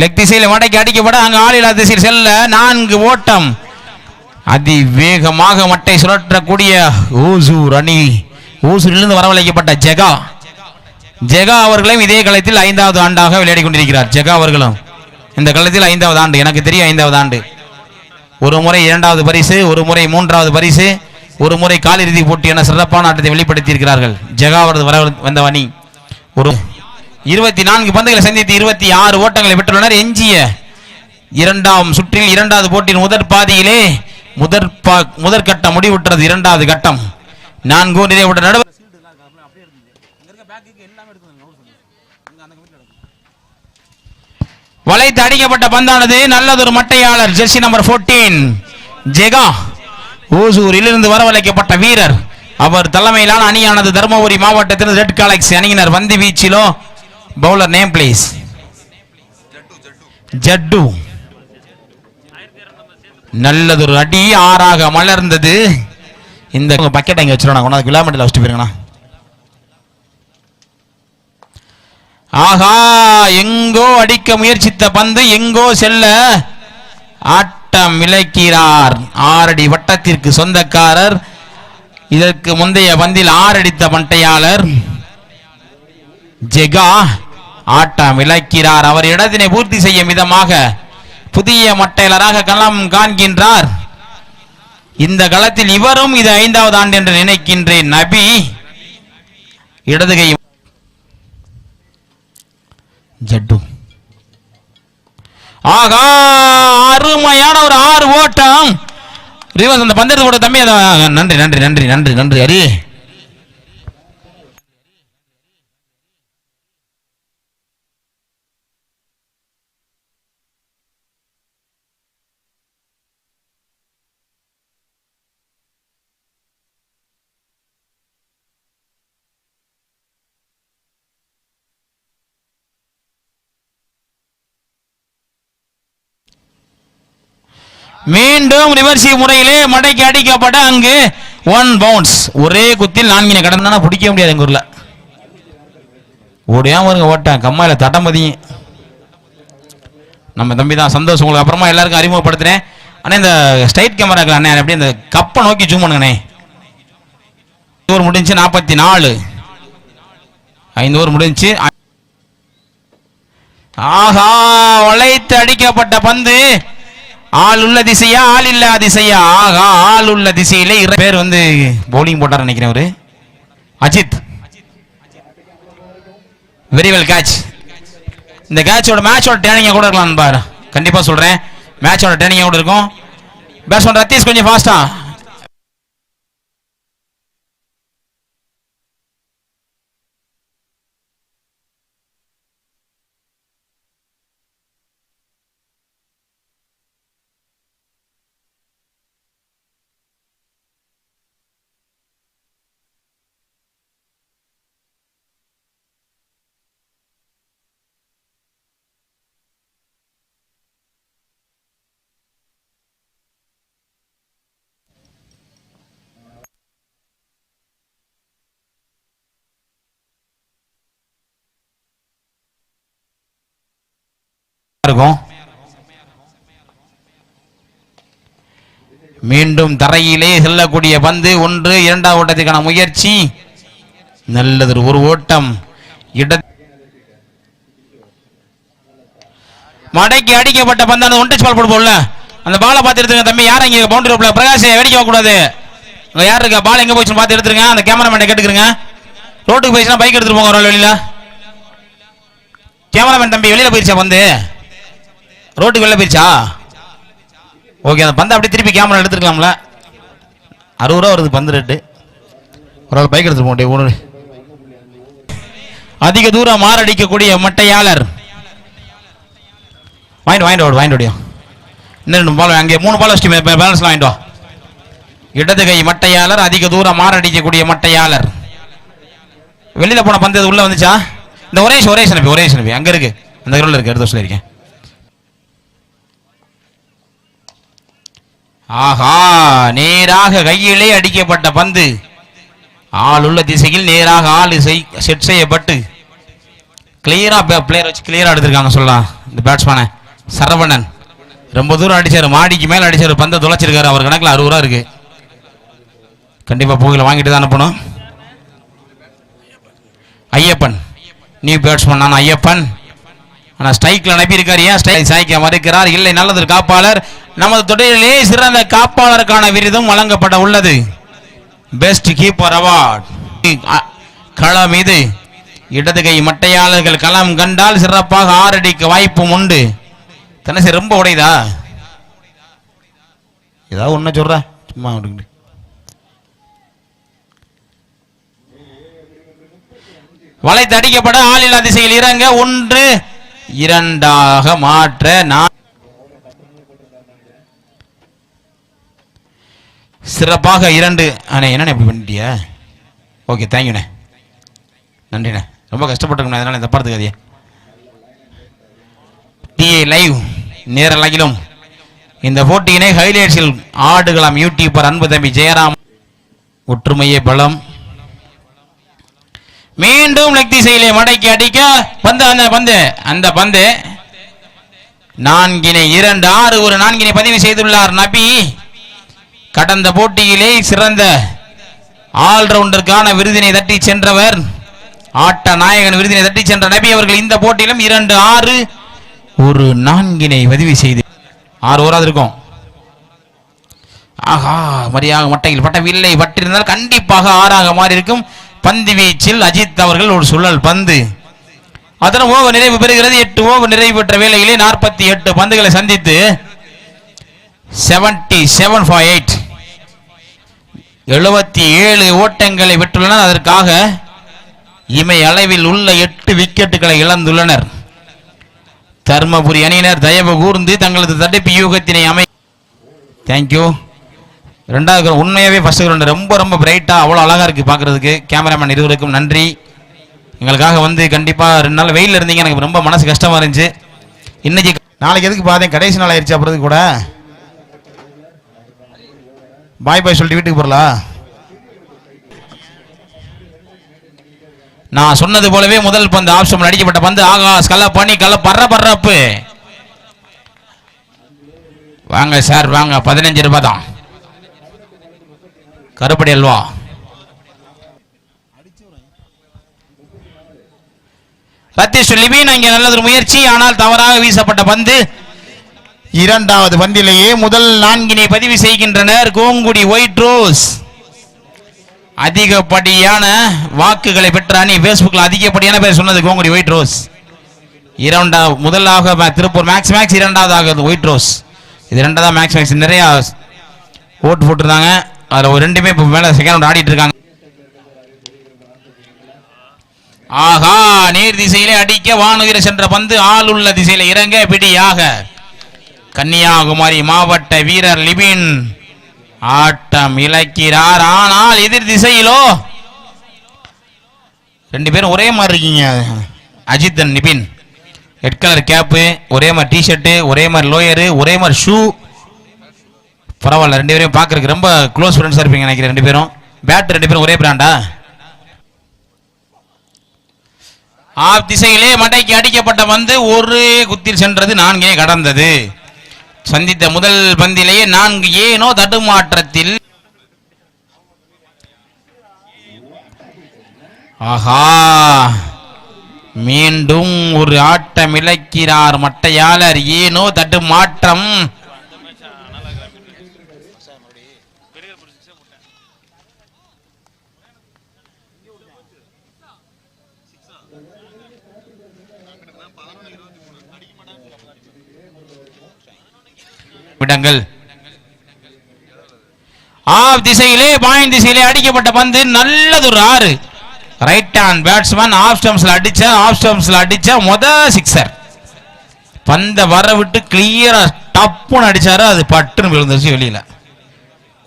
Leg திசையில் மடக்கி அடிக்கப்பட அங்கு ஆளில்லா திசையில் செல்ல 4 ஓட்டம். அதிவேகமாக மட்டை சுழற்றக்கூடிய ஓசூர் அணி. ஓசூரிலிருந்து வரவழைக்கப்பட்ட ஜெகா அவர்களும் இதே களத்தில் 5வது ஆண்டாக விளையாடி கொண்டிருக்கிறார். ஜெகா அவர்களும் இந்த களத்தில் 5வது ஆண்டு, எனக்கு தெரியும் 5வது ஆண்டு. ஒரு முறை 2வது பரிசு, ஒரு முறை 3வது பரிசு, ஒரு முறை காலிறுதி போட்டி என சிறப்பான ஆட்டத்தை வெளிப்படுத்தி இருக்கிறார்கள். ஜெகா அவரது வந்த அணி ஒரு 24 பந்துகளை சந்தித்து 26 ஓட்டங்களை பெற்றுள்ளனர். எஞ்சிய 2ஆம் சுற்றில் 2வது போட்டியின் முதற் பாதியிலே முதற்கட்ட முடிவுற்றது. 2வது கட்டம் 4 நிறைவுற்ற நடுவர் வளைத்து அடிக்கப்பட்ட பந்தானது நல்லதொரு மட்டையாளர் ஜெர்சி நம்பர் 14 ஜெகா ஓசூரில் இருந்து வரவழைக்கப்பட்ட வீரர். அவர் தலைமையிலான அணியானது தருமபுரி மாவட்டத்தில் ரெட் காலக்ஸ் அணியினர். வந்தி வீச்சிலோ பவுலர் நேம் பிளீஸ் ஜட்டு. நல்லதொரு அடி 6ஆக மலர்ந்தது. இந்த பக்கெட் இங்க வச்சிருக்கோம், கொண்டாந்து கிலோமீட்டர்ல வச்சுட்டு போயிருங்கண்ணா. ஆகா, எங்கோ அடிக்க முயற்சித்த பந்து எங்கோ செல்ல ஆட்டம் விளக்கிறார். 6 அடி வட்டத்திற்கு சொந்தக்காரர். இதற்கு முந்தைய பந்தில் 6 அடித்த மட்டையாளர் ஜெகா ஆட்டம் விளக்கிறார். அவர் இடத்தினை பூர்த்தி செய்யும் விதமாக புதிய மட்டையாளராக களம் காண்கின்றார். இந்த களத்தில் இவரும் இது 5வது ஆண்டு என்று நினைக்கின்றேன். நபி இடதுகை ஜட்டு. ஆகா, அருமையான ஒரு 6 ஓட்டம். ரிவர்ஸ் அந்த பந்தயத்தை போட தம்பி. நன்றி நன்றி நன்றி நன்றி நன்றி ஹரி. மீண்டும் ரிவர்சிவ் முறையிலே மடக்கி அடிக்கப்பட அங்கு 1 பவுன்ஸ். ஒரே குத்தில் 4 கடந்தானா பிடிக்க முடியாது. எங்க ஊர்ல ஓடியாம வருங்க ஓட்டேன் கம்மாயில தட்டமதி. நம்ம தம்பி தான் சந்தோஷம். உங்களுக்கு அப்புறமா எல்லாருக்கும் அறிமுகப்படுத்துறேன். ஆனா இந்த ஸ்ட்ரைட் கேமராக்கள் அண்ணே அப்படியே இந்த கப்பை நோக்கி ஜூம் பண்ணுங்கண்ணே. ஓவர் முடிஞ்சு 44. 5 ஓவர் முடிஞ்சு. ஆஹா, வளைத்து அடிக்கப்பட்ட பந்து ஆள் உள்ள திசையா ஆள் இல்ல திசையா? ஆகா, ஆள் உள்ள திசையிலே பேர் வந்து பவுலிங் போட்டார் நினைக்கிறேன். ஒரு அஜித் வெரி வெல் கேட்ச். இந்த கேட்சோட மேட்சோட ட்ரைனிங் கூட இருக்கலாம் பாரு. கண்டிப்பா சொல்றேன், மேட்சோட ட்ரைனிங் கூட இருக்கும். பேட்ஸ்மேன் ரத்தீஷ் கொஞ்சம் ஃபாஸ்டா. இருக்கும். மீண்டும் தரையிலே செல்லக்கூடிய பந்து 1. 2வது ஓட்டத்திற்கான முயற்சி. நல்லது ஒரு ஓட்டம். மடக்கி அடிக்கப்பட்ட பந்தானது 1 டச் பால் போடுவோம்ல, அந்த பாலை பார்த்து எடுத்துங்க தம்பி. யாரும் இங்க பவுண்டரி ரோப்ல பிரகாஷ் வேடிக்கை பார்க்க கூடாது. யார் இருக்கா பால் எங்க போயிடுச்சுன்னு பார்த்து எடுத்துருங்க. அந்த கேமராமேனை கேட்டுக்கிறங்க. ரோட்டுக்கு போயிடுச்சுன்னா பைக் எடுத்துட்டு போங்க. வெளியில கேமராமேன் தம்பி வெளியில போயிடுச்சா பந்து? ரோட்டுக்கு வெளில போயிடுச்சா? ஓகே, அந்த பந்தை அப்படியே திருப்பி கேமரா எடுத்துருக்கலாம்ல. 60 ரூபா வருது பந்து ரேட்டு. ஒரு ஆள் பைக் எடுத்துட்டு போக. அதிக தூரம் மாரடிக்கக்கூடிய மட்டையாளர். வாங்கிட்டு இன்னும் பால் அங்கே 3 பால் வச்சு பேலன்ஸ்லாம் வாங்கிட்டு வா. இடது கை மட்டையாளர், அதிக தூரம் மாரடிக்கக்கூடிய மட்டையாளர். வெளியில போன பந்து உள்ள வந்துச்சா? இந்த ஒரே நபி அங்க இருக்கு, அந்த கிரௌண்ட்ல இருக்கு, எடுத்து சொல்லியிருக்கேன். ஆஹா, நேராக கையிலே அடிக்கப்பட்ட பந்து ஆள் உள்ள திசையில் நேராக ஆள் செட் செய்யப்பட்டு கிளியராக பிளேயர் வச்சு கிளியராக எடுத்திருக்காங்க சொல்லலாம். இந்த பேட்ஸ்மேனை சரவணன் ரொம்ப தூரம் அடிச்சார், மாடிக்கு மேலே அடிச்சார், பந்தை தொலைச்சிருக்காரு. அவர் கணக்கில் 60 ரூபா இருக்கு. கண்டிப்பாக போகல வாங்கிட்டு தான் அனுப்பணும். ஐயப்பன் நியூ பேட்ஸ்மேன் நான் ஐயப்பன். ஆனால் ஸ்ட்ரைக்கில் அனுப்பியிருக்கார். ஏன் ஸ்ட்ரைக் சாய்க்க மறுக்கிறார்? இல்லை, நல்லது காப்பாளர். நமது தொடரிலே சிறந்த காப்பாளருக்கான விருதும் வழங்கப்பட உள்ளது. Best keeper award. களம் இது இடது கை மட்டையாளர்கள் களம் கண்டால் சிறப்பாக 6 அடிக்க வாய்ப்பும் உண்டு. தனசு ரொம்ப உடையதா ஏதாவது ஒன்ன சொல்ற சும்மா. வளைத்து அடிக்கப்பட ஆளில்லா திசையில் இறங்க 1 2 மாற்ற சிறப்பாக 2. என்ன இப்படி பண்ணிட்டியா? ஓகே, தேங்க்யூண்ணே, நன்றிண்ணே. ரொம்ப கஷ்டப்பட்டுருக்கணும், அதனால இந்த பார்த்துக்காதியே. டிஏ லைவ் நேரலையிலும் இந்த போட்டியினை ஹைலைட்ஸில் ஆடுகளாம் யூடியூபர் அன்பு தம்பி ஜெயராம். ஒற்றுமையே பலம். மீண்டும் லெக் திசையிலே மடக்கி அடிக்க அந்த பந்து 4 2 6 ஒரு 4 பதிவு செய்துள்ளார் நபி. கடந்த போட்டியிலே சிறந்த ஆல்ரவுண்டருக்கான விருதினை தட்டி சென்றவர், ஆட்ட நாயகன் விருதினை தட்டி சென்ற நபி அவர்கள் இந்த போட்டியிலும் 2 6 ஒரு 4 பதிவு செய்து 6 ஓவராது இருக்கும். ஆஹா, மரியாக மட்டையில் பட்டவில்லை, பட்டிருந்தால் கண்டிப்பாக 6 மாறி இருக்கும். பந்து வீச்சில் அஜித் அவர்கள் ஒரு சுழல் பந்து. அதன் ஓவர் நிறைவு பெறுகிறது. 8 ஓவர் நிறைவு பெற்ற வேளையிலே 48 பந்துகளை சந்தித்து 77 for 8 77 ஓட்டங்களை பெற்றுள்ளனர். அதற்காக இமை அளவில் உள்ள 8 விக்கெட்டுகளை இழந்துள்ளனர். தர்மபுரி அணியினர் தயவு கூர்ந்து தங்களது தடுப்பு யூகத்தினை தேங்க்யூ. 2வது உண்மையாகவே ஃபர்ஸ்ட் கிரவுண்ட் ரொம்ப பிரைட்டா அவ்வளோ அழகா இருக்கு பார்க்கறதுக்கு. கேமராமேன் இருவருக்கும் நன்றி. எங்களுக்காக வந்து கண்டிப்பாக 2 நாள் வெயிலில் இருந்தீங்க, எனக்கு ரொம்ப மனசு கஷ்டமா இருந்துச்சு. இன்னைக்கு நாளைக்கு எதுக்கு பார்த்தேன், கடைசி நாள் ஆயிடுச்சு. அப்புறம் கூட பாய் சொல்லிட்டு வீட்டுக்கு போறலா. நான் சொன்னது போலவே முதல் பந்து ஆப்ஷன் அடிக்கப்பட்ட பந்து ஆகாஷ் கல்ல பண்ணி பர்றப்பு. வாங்க சார் வாங்க, 15 ரூபாய் தான். கருப்படி அல்வா. சதீஷ் லிபின் அங்கே நல்லது முயற்சி, ஆனால் தவறாக வீசப்பட்ட பந்து. 2வது பந்திலேயே முதல் 4 பதிவு செய்கின்றனர் கோங்குடி ஒயிட் ரோஸ். அதிகப்படியான வாக்குகளை பெற்ற அணி. பேஸ்புக்ல அதிகப்படியான பேர் சொன்னது கோங்குடி ஒயிட் ரோஸ். முதலாக திருப்பூர் மேக்ஸ் 2வது ஒயிட் ரோஸ். இது 2வது மேக்ஸ் நிறைய ஓட்டு போட்டிருந்தாங்க. அதுல ஒரு 2 இப்போ மேல செகண்ட் ரவுண்ட் ஆடிட்டு இருக்காங்க. ஆஹா, நேர் திசையிலே அடிக்க வானுகிற சென்ற பந்து ஆள் உள்ள திசையில இறங்க பிடியாக கன்னியாகுமரி மாவட்ட வீரர் லிபின் ஆட்டம் இழக்கிறார். ஆனால் எதிர் திசையிலோ 2 பேரும் ஒரே மாதிரி இருக்கீங்க. Ajith and Nibin, red colour cap, ஒரே மாதிரி டிஷர்ட்டு, ஒரே மாதிரி லோயரு, ஒரே மாதிரி ஷூ. பரவாயில்ல, 2 பேரையும் பார்க்கறதுக்கு ரொம்ப க்ளோஸ் ஃப்ரெண்ட்ஸாக இருப்பீங்க நினைக்கிறேன். 2 பேரும் பேட் 2 பேரும் ஒரே பிராண்டா. ஆப் திசையிலே மடைக்கு அடிக்கப்பட்ட வந்து ஒரு குத்தில் சென்றது, 4 கடந்தது. சந்தித்த முதல் பந்திலேயே 4 ஏனோ தடுமாற்றத்தில். ஆஹா, மீண்டும் ஒரு ஆட்டம் இழக்கிறார் மட்டையாளர். ஏனோ தடுமாற்றம். விடங்கள் ஆப் திசையிலே பாயிண்ட் திசையிலே அடிக்கப்பட்ட பந்து நல்லது ஒரு 6. ரைட் ஹேண்ட் பேட்ஸ்மேன் ஆஃப் ஸ்டம்ப்ஸ்ல அடிச்ச முத சிக்ஸர். பந்த வர விட்டு கிளியரா டப்புன்னு அடிச்சாரு, அது பட்டுன்னு விழுந்துருச்சு வெளியில.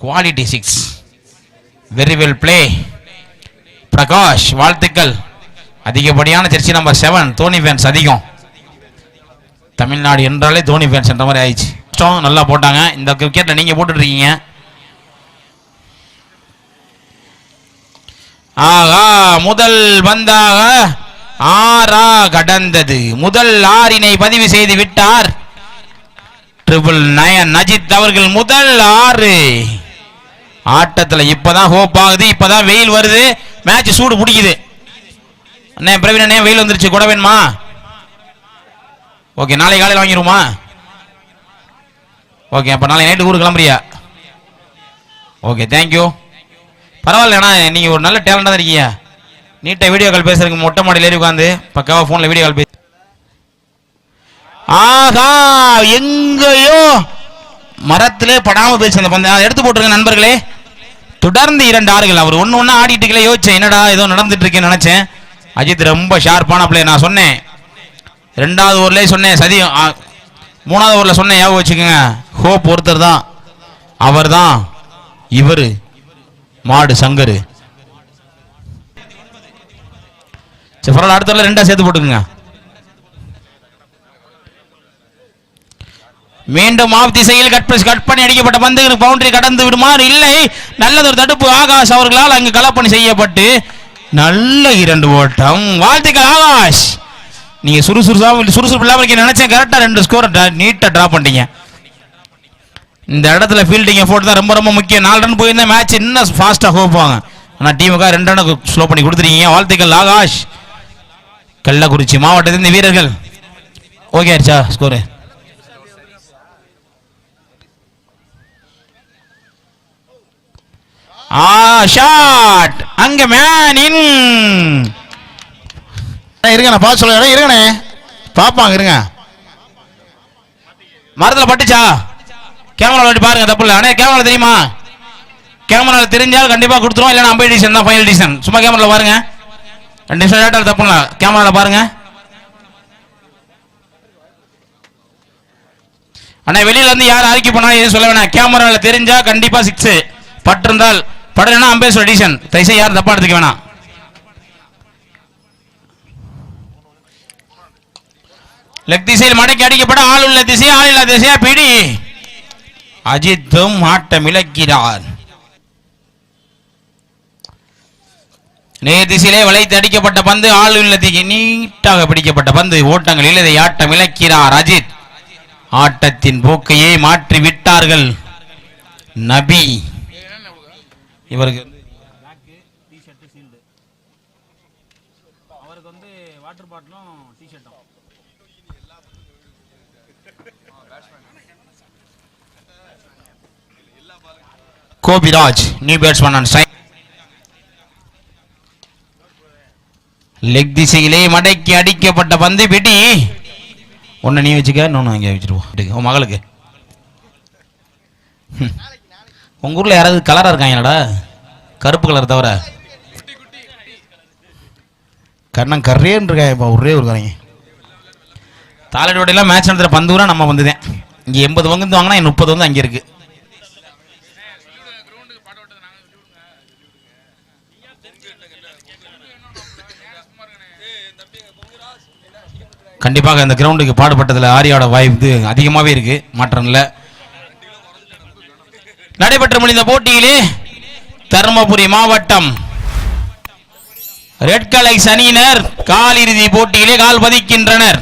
Quality 6. Very well play Prakash, வாழ்த்துக்கள். அதிகப்படியான ஜெர்சி நம்பர் 7 தோனி ஃபேன்ஸ் அதிகம். தமிழ்நாடு என்றாலே தோனி ஃபேன்ஸ் என்ற மாதிரி ஆயிடுச்சு. நல்லா போட்டாங்க. இந்த கிரிக்கெட்ல நீங்க போட்டுட்டு இருக்கீங்க. ஆகா, முதல் பந்தாக ஆறா கடந்தது. முதல் ஆறினை பதிவு செய்து விட்டார் 999 அஜித் அவர்கள். முதல் 6 ஆட்டத்தில் இப்பதான் ஹோப் ஆகுது, இப்பதான் வெயில் வருது, மேட்ச் சூடு பிடிக்குது. அண்ணே பிரவீன் அண்ணே, வெயில் வந்துருச்சு, கூட வேணுமா? ஓகே, நாளை காலையில் வாங்கிடுவோமா? ஓகே, அப்போ நாளை நைட்டு ஊருக்கு கிளம்புறியா? Okay, thank you. பரவாயில்ல அண்ணா, நீங்கள் ஒரு நல்ல டேலண்டாக தான் இருக்கீங்க. நீட்டாக வீடியோ கால் பேசுறதுக்கு மொட்டை மாடியில் ஏறி உட்காந்து பக்காவாக ஃபோனில் வீடியோ கால் பேச. ஆகா, எங்கேயோ மரத்திலே படாமல் போயிடுச்சு அந்த பந்து. அதை எடுத்து போட்டுருங்க நண்பர்களே. தொடர்ந்து 2 ஆறுகள். அவர் ஒன்று ஒன்று ஆடிட்டு இருக்கல, யோசிச்சேன் என்னடா ஏதோ நடந்துட்டு இருக்கேன்னு நினச்சேன். அஜித் ரொம்ப ஷார்ப்பான பிளே. நான் சொன்னேன் 2வது ஓவர்லேயே சொன்னேன், சதியம் 3வது ஓவரில் சொன்னேன், ஞாபகம் வச்சுக்கோங்க. ஹோப் ஒருத்தர் தான், அவர் தான் இவர் மாடு சங்கரு. அடுத்த 2 சேர்த்து போட்டுக்குங்க. மீண்டும் ஆஃப் திசையில் கட் பண்ணி அடிக்கப்பட்ட பந்து பவுண்டரி கடந்து விடுமாறு இல்லை. நல்லதொரு தடுப்பு ஆகாஷ் அவர்களால் அங்கு களப்பணி செய்யப்பட்டு நல்ல 2 ஓட்டம். வாழ்த்துக்கள் ஆகாஷ், நீங்க சுறுசுறுப்பு இல்லாம நினைச்சேன். கரெக்டா 2 ஸ்கோர் நீட்டா டிரா பண்ணிட்டீங்க. இந்த இடத்துல ஃபீல்டிங் எஃபோர்ட் தான் ரொம்ப ரொம்ப முக்கியம். 4 ரன் போயிருந்தா மேட்ச் இன்னும் ஃபாஸ்டா போவாங்க. ஆனா டீமுக்காக 2 ரன் ஸ்லோ பண்ணி கொடுத்துருக்கீங்க. வாழ்த்துக்கள் ஆகாஷ். கள்ளக்குறிச்சி மாவட்டத்தின் வீரர்கள். ஓகே ஆச்சா ஸ்கோர்? ஷாட் அங்க மேன் இன். இருங்க, நான் பார்த்து சொல்ல இருங்கண்ணே, பாப்பாங்க இருங்க. மரத்தில் பட்டுச்சா? கேமரா பாருங்க, தப்பு இல்லை. அண்ணே கேமரா தெரியுமா? கேமரா தெரிஞ்சால் கண்டிப்பா கொடுத்துருவோம், இல்லைன்னா அம்பை டிசிஷன் தான் ஃபைனல் டிசிஷன். சும்மா கேமரா பாருங்க, 2 நிமிஷம் லேட்டாக தப்பு இல்லை. கேமரா பாருங்க அண்ணா. வெளியில இருந்து யார் அறிக்கை பண்ணாலும் எதுவும் சொல்ல வேணாம். கேமரால தெரிஞ்சா கண்டிப்பா 6, பட்டிருந்தால் படலைன்னா அம்பேஸ்வர் டிசிஷன். தயவுசெய்து யாரும் தப்பா எடுத்துக்க வேணாம். லெக் திசையில் மடக்கி அடிக்கப்பட ஆள் உள்ள திசை, ஆள் இல்லா திசையா பிடி. அஜித்தும் ஆட்டம் இழக்கிறார். நேர் திசையிலே வளைத்து அடிக்கப்பட்ட பந்து, ஆள் உள்ள திசை நீட்டாக பிடிக்கப்பட்ட பந்து, ஓட்டங்கள் இல்லை. ஆட்டம் இழக்கிறார் அஜித். ஆட்டத்தின் போக்கையே மாற்றி விட்டார்கள் நபி. இவருக்கு வாட்டர் பாட்டிலும் டி-ஷர்ட்டும். Gopiraj new batsman on strike. Leg திசையிலே மடக்கி அடிக்கப்பட்ட பந்து பிடி. ஒன்னு நீ வச்சுக்க, இன்னொன்னு அங்கே வச்சுருவோம் உன் மகளுக்கு. உங்க ஊர்ல யாராவது கலரா இருக்காங்கடா? கருப்பு கலர் தவிர கண்ணம் கர்றேன்னு இருக்காங்க. ஒரே ஒரு காரங்க தாளடியோடையெல்லாம் மேட்ச் நடத்துகிற பந்தூரா நம்ம வந்துதேன். இங்கே 80 பங்கு வாங்கினா 30 வந்து அங்கே இருக்கு. கண்டிப்பாக இந்த கிரவுண்டுக்கு பாடுபட்டதில் ஆரியாவோட வாய்ப்பு அதிகமாகவே இருக்கு, மாற்றம் இல்லை. நடைபெற்று முடிந்த போட்டியிலே தர்மபுரி மாவட்டம் ரெட் கலெக்ஸ் அணியினர் காலிறுதி போட்டியிலே கால் பதிக்கின்றனர்.